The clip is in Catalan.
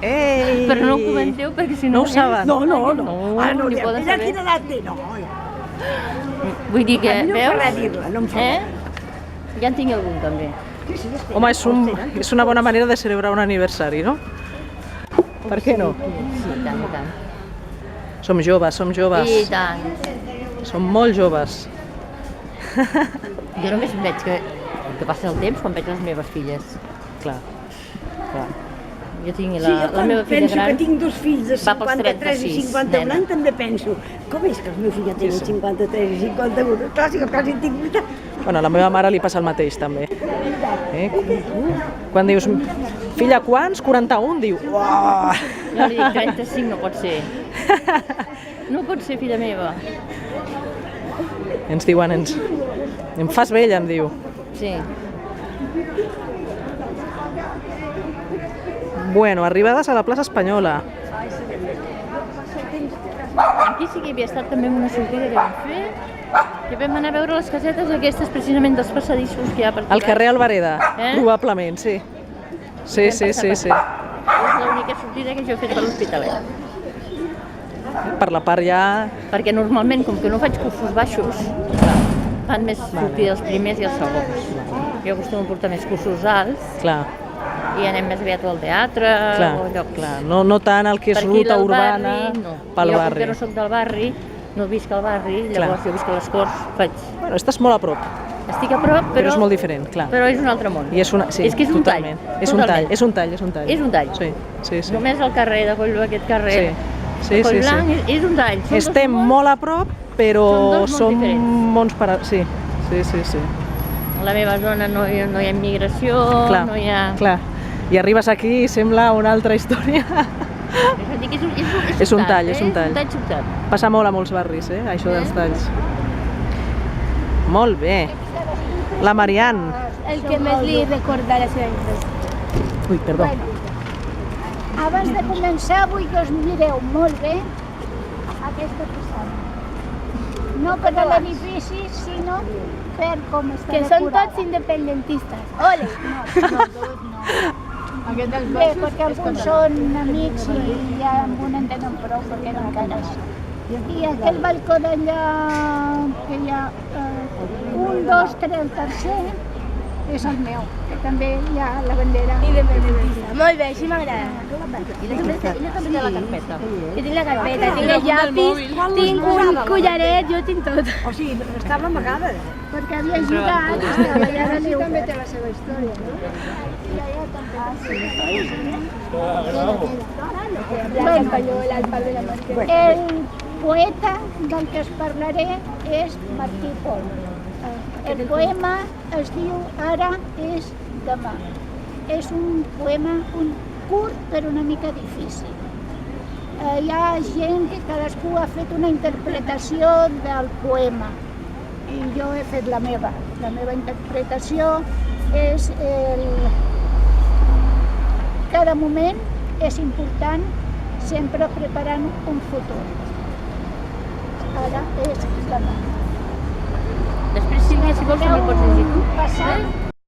Ei! Però no ho comenteu perquè si no... No ho saben? No. No, ni poden Ella saber. quina edat té? No. Vull dir que, A mi no em fa res veus? dir-la, no em fa res. Ja en tinc algun també. Home, és una bona manera de celebrar un aniversari, no? Per què no? Sí, i tant, i tant. Som joves, som joves. I tant. Som molt joves. Jo només veig que passa el temps quan veig les meves filles. Clar, clar. Jo tinc Sí, jo la meva quan filla penso gran... que tinc dos fills de va pels 53 i 36, 51 nena. anys, també penso, com és que els meus fills ja tenen 53 i 51? Clar, si que quasi en tinc 80. Bueno, a la meva mare li passa el mateix, també. Quan dius, filla, quants? 41, diu, uah! Jo li dic 35, no pot ser. No pot ser, filla meva. Ens diuen, em fas vella, em diu. Sí. Bueno, arribades a la plaça Espanyola. Aquí sí que hi havia estat també en una sortida que vam fer, que vam anar a veure les casetes aquestes precisament dels passadissos que hi ha per Al carrer Alvareda, Eh? probablement, sí. Sí. És l'única sortida que jo he fet per l'Hospitalet. Per la part ja... Perquè normalment, com que no faig cursos baixos, fan més sortir els primers i els segons. Jo acostumo a portar més cursos alts Clar, i anem més aviat al teatre o llocs. clar. No tant el que és Per aquí ruta del urbana barri, no. pel Jo, barri. com que no soc del barri, no visc al barri, llavors jo visc a les Corts, faig... Bueno, estàs molt a prop, Estic a prop, però és molt diferent, clar. Però és un altre món. I és una... Sí, és que és un tall. totalment. És un tall, és un tall. És un tall. Sí. Només el carrer de Collblanc, aquest carrer Sí. de Collblanc, és un tall. Són dos Estem mons. molt a prop, però Són dos mons som diferents. mons per... Sí. A la meva zona no hi ha immigració, Clar, no hi ha... clar. I arribes aquí i sembla una altra història. És un tall, és un tall. És un tall sobtat. Passa molt a molts barris, això dels talls. Molt bé. La Marian. El que més li recorda la seva infància. Ui, perdó. Abans de començar vull que us mireu molt bé aquesta façana. No per l'edifici, sinó per com està Que són decorada. tots independentistes. Ole! Bé, perquè alguns són amics i ja amb un en tenen prou perquè eren cares. I aquell balcó d'allà, que hi ha 1, 2, 3, el tercer, és el meu, que també hi ha la bandera. Independentista. Molt bé, així m'agrada. Ella també té la carpeta. Jo tinc la carpeta, tinc els llapis, tinc un collaret, jo tinc tot. O sigui, estava amagada. Perquè havia jugat, estava allà de neu. També té la seva història, no? La espanyola, el pal de la màscara. El poeta del que us parlaré és Martí Pol. El poema es diu Ara és demà. És un poema curt però una mica difícil. Hi ha gent que cadascú ha fet una interpretació del poema i jo he fet la meva. La meva interpretació és cada moment és important, sempre preparant un futur. Ara és demà. Després, Sílvia, si vols, també el pots llegir tu. Passant